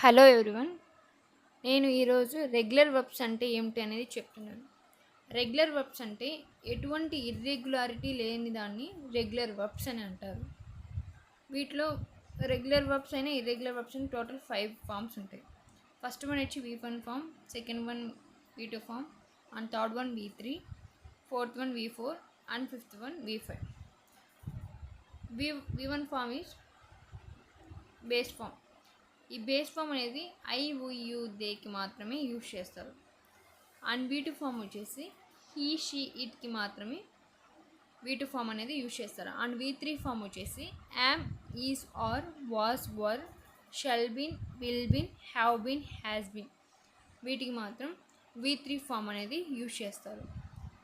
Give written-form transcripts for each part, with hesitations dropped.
Hello everyone. నేను ఈరోజు regular verbs అంటే ఏమిటి అనేది చెప్తున్నాను. రెగ్యులర్ వర్బ్స్ అంటే ఎటువంటి ఇర్రెగ్యులారిటీ లేని దాన్ని రెగ్యులర్ వర్బ్స్ అని అంటారు. వీటిలో రెగ్యులర్ వర్బ్స్ అయినా ఇర్రెగ్యులర్ వర్బ్స్ అని టోటల్ 5 ఫామ్స్ ఉంటాయి. ఫస్ట్ వన్ వచ్చి V1 form, second one V2 form, and third one V3, fourth one V4 and fifth one V5. V1 form is base form. ఈ base form అనేది I you దేకి మాత్రమే use చేస్తారు. And V2 form వచ్చేసి he she ఇట్కి మాత్రమే V2 form అనేది use చేస్తారు. అండ్ V3 ఫామ్ వచ్చేసి am, is, are, was, were, shall been, will been, have been, has been వీటికి మాత్రం V3 ఫామ్ అనేది యూజ్ చేస్తారు.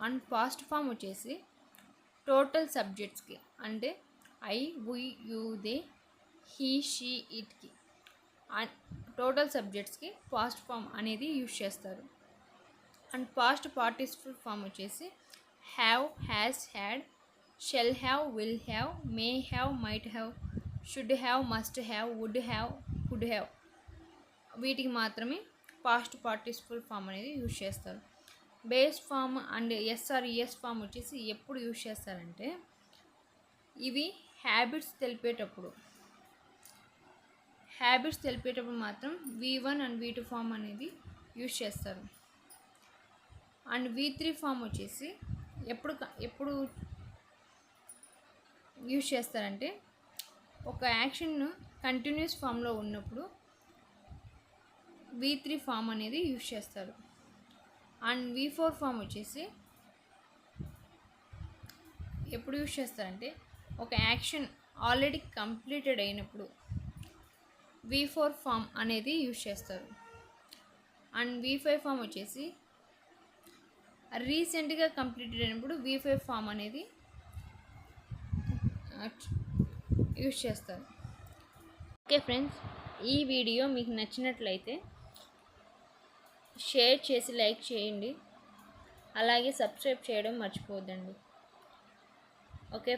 అండ్ పాస్ట్ ఫామ్ వచ్చేసి టోటల్ సబ్జెక్ట్స్కి అంటే I you they he she ఇట్కి టోటల్ సబ్జెక్ట్స్కి పాస్ట్ ఫామ్ అనేది యూజ్ చేస్తారు. అండ్ పాస్ట్ పార్టిసిపల్ ఫామ్ వచ్చేసి have, has, had, shall have, will have, may have, might have, should have, must have, would have, could have వీటికి మాత్రమే past participle form అనేది use చేస్తారు. Base form and SRES form వచ్చేసి ఎప్పుడు use చేస్తారంటే ఇవి habits తెలిపేటప్పుడు మాత్రం V1 అండ్ V2 ఫామ్ అనేది యూజ్ చేస్తారు. అండ్ V3 ఫామ్ వచ్చేసి ఎప్పుడు యూజ్ చేస్తారంటే ఒక యాక్షన్ కంటిన్యూస్ ఫామ్లో ఉన్నప్పుడు V3 ఫామ్ అనేది యూజ్ చేస్తారు. అండ్ V4 ఫామ్ వచ్చేసి ఎప్పుడు యూజ్ చేస్తారంటే ఒక యాక్షన్ ఆల్రెడీ కంప్లీటెడ్ అయినప్పుడు V4 ఫామ్ అనేది యూజ్ చేస్తారు. అండ్ V5 ఫామ్ వచ్చేసి రీసెంట్గా కంప్లీటెడ్ అయినప్పుడు V5 ఫామ్ అనేది యూజ్ చేస్తారు. ఓకే ఫ్రెండ్స్, ఈ వీడియో మీకు నచ్చినట్లయితే షేర్ చేసి లైక్ చేయండి. అలాగే సబ్స్క్రైబ్ చేయడం మర్చిపోవద్దండి. ఓకే.